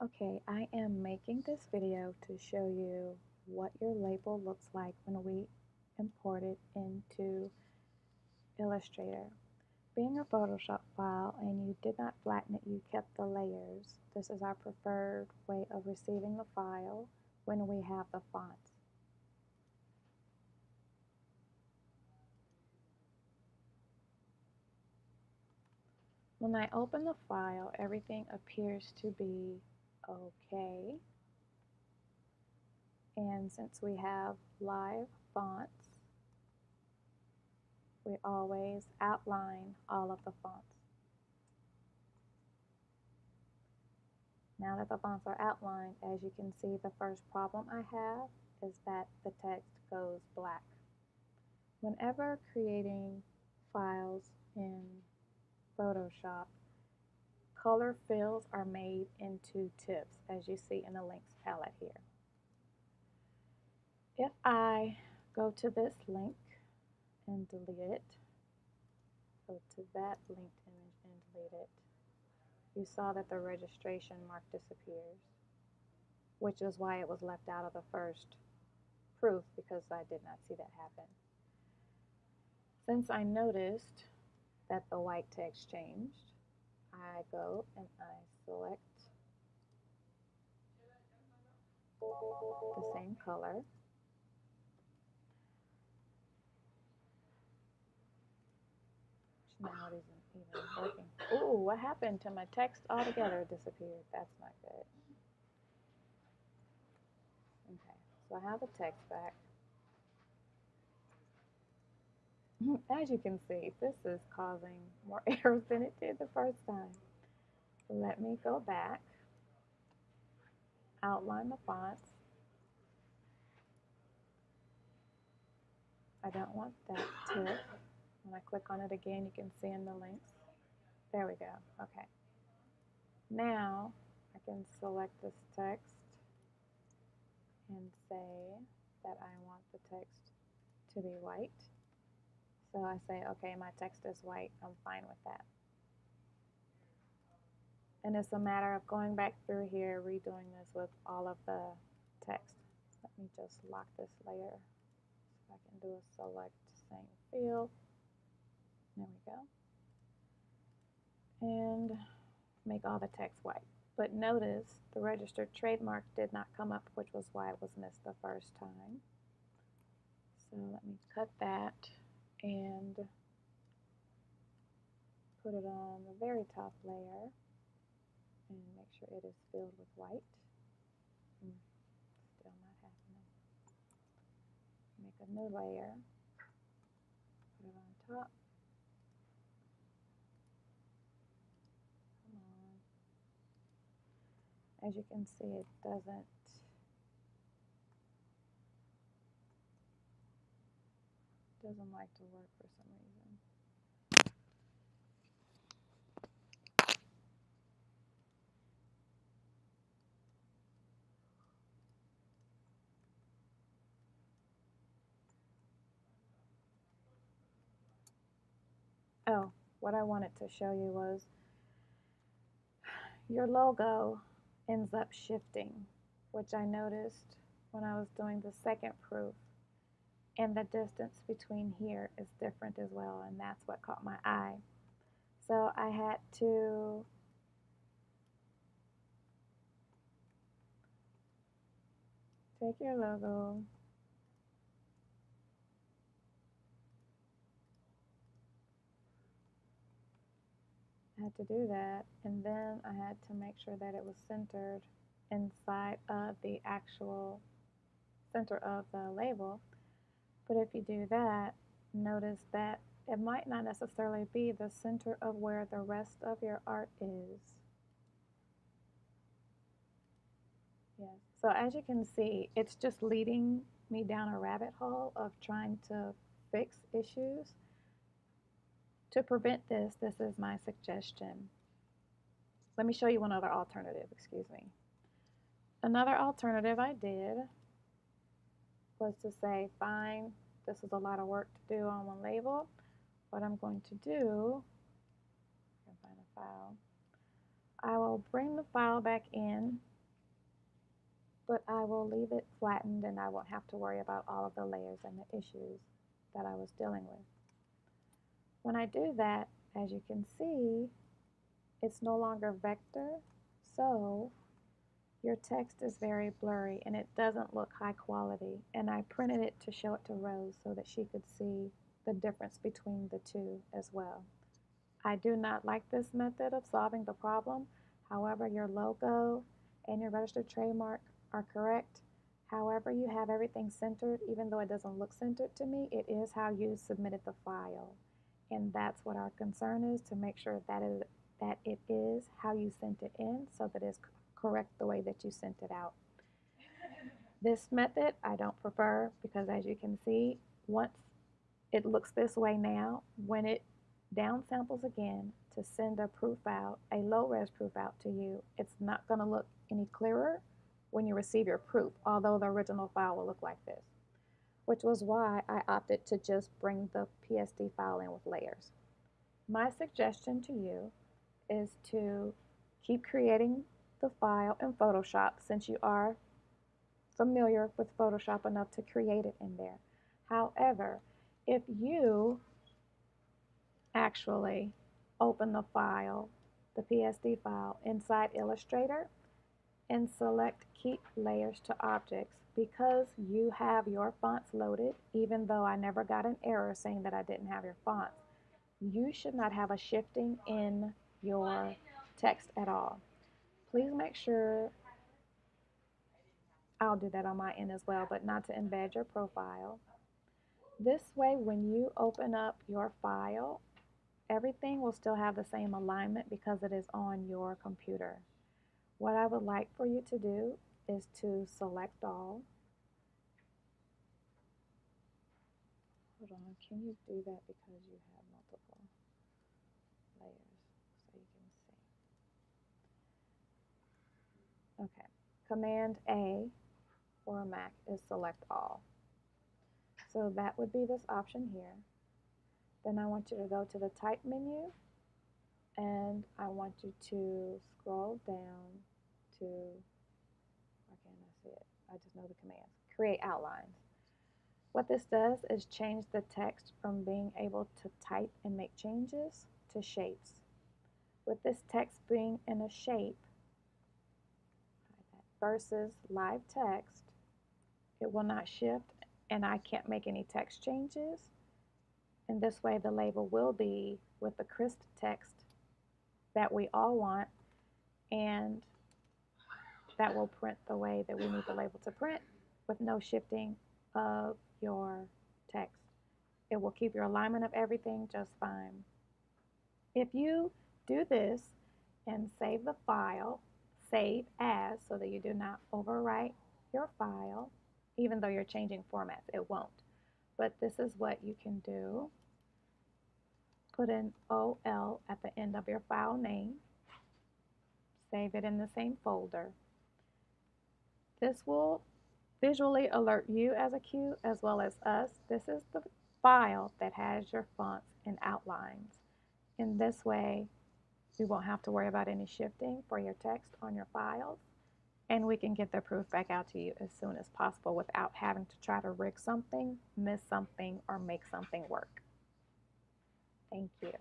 Okay, I am making this video to show you what your label looks like when we import it into Illustrator. Being a Photoshop file and you did not flatten it, you kept the layers. This is our preferred way of receiving the file when we have the fonts. When I open the file, everything appears to be okay. And since we have live fonts, we always outline all of the fonts. Now that the fonts are outlined, as you can see, the first problem I have is that the text goes black. Whenever creating files in Photoshop, color fills are made into tips, as you see in the links palette here. If I go to this link and delete it, go to that linked image and delete it, you saw that the registration mark disappears, which is why it was left out of the first proof, because I did not see that happen. Since I noticed that the white text changed, I go and I select the same color. Now it isn't even working. Ooh, what happened to my text altogether? Disappeared. That's not good. Okay, so I have the text back. As you can see, this is causing more errors than it did the first time. Let me go back, outline the fonts. I don't want that tip. When I click on it again, you can see in the links. There we go. Okay. Now I can select this text and say that I want the text to be white. So I say, okay, my text is white. I'm fine with that. And it's a matter of going back through here, redoing this with all of the text. Let me just lock this layer so I can do a select same field. There we go. And make all the text white. But notice the registered trademark did not come up, which was why it was missed the first time. So let me cut that and put it on the very top layer and make sure it is filled with white. Still not happening. Make a new layer, put it on top. Come on. As you can see, it doesn't like to work for some reason. Oh, what I wanted to show you was your logo ends up shifting, which I noticed when I was doing the second proof. And the distance between here is different as well, and that's what caught my eye. So I had to take your logo, I had to do that, and then I had to make sure that it was centered inside of the actual center of the label. But if you do that, notice that it might not necessarily be the center of where the rest of your art is. Yes. So as you can see, it's just leading me down a rabbit hole of trying to fix issues. To prevent this, this is my suggestion. Let me show you one other alternative, excuse me. Another alternative I did was to say, fine, this is a lot of work to do on one label. What I'm going to do, I can find a file, I will bring the file back in but I will leave it flattened and I won't have to worry about all of the layers and the issues that I was dealing with. When I do that, as you can see, it's no longer vector, so your text is very blurry and it doesn't look high quality. And I printed it to show it to Rose so that she could see the difference between the two as well. I do not like this method of solving the problem. However, your logo and your registered trademark are correct. However, you have everything centered, even though it doesn't look centered to me, it is how you submitted the file. And that's what our concern is, to make sure that it is how you sent it in, so that it's correct the way that you sent it out. This method I don't prefer, because as you can see, once it looks this way now, when it downsamples again to send a proof out, a low-res proof out to you, it's not going to look any clearer when you receive your proof, although the original file will look like this, which was why I opted to just bring the PSD file in with layers. My suggestion to you is to keep creating the file in Photoshop, since you are familiar with Photoshop enough to create it in there. However, if you actually open the file, the PSD file, inside Illustrator and select Keep Layers to Objects, because you have your fonts loaded, even though I never got an error saying that I didn't have your fonts, you should not have a shifting in your text at all. Please make sure, I'll do that on my end as well, but not to embed your profile. This way, when you open up your file, everything will still have the same alignment because it is on your computer. What I would like for you to do is to select all. Hold on, can you do that because you have multiple layers so you can see? Okay, Command A for a Mac is select all. So that would be this option here. Then I want you to go to the type menu and I want you to scroll down to, why can't I see it? I just know the commands. Create outlines. What this does is change the text from being able to type and make changes to shapes. With this text being in a shape versus live text, it will not shift and I can't make any text changes. And this way the label will be with the crisp text that we all want, and that will print the way that we need the label to print with no shifting of your text. It will keep your alignment of everything just fine. If you do this and save the file, save as, so that you do not overwrite your file, even though you're changing formats, it won't. But this is what you can do. Put in OL at the end of your file name. Save it in the same folder. This will visually alert you as a queue as well as us. This is the file that has your fonts and outlines. In this way, we won't have to worry about any shifting for your text on your files, and we can get the proof back out to you as soon as possible without having to try to rig something, miss something, or make something work. Thank you.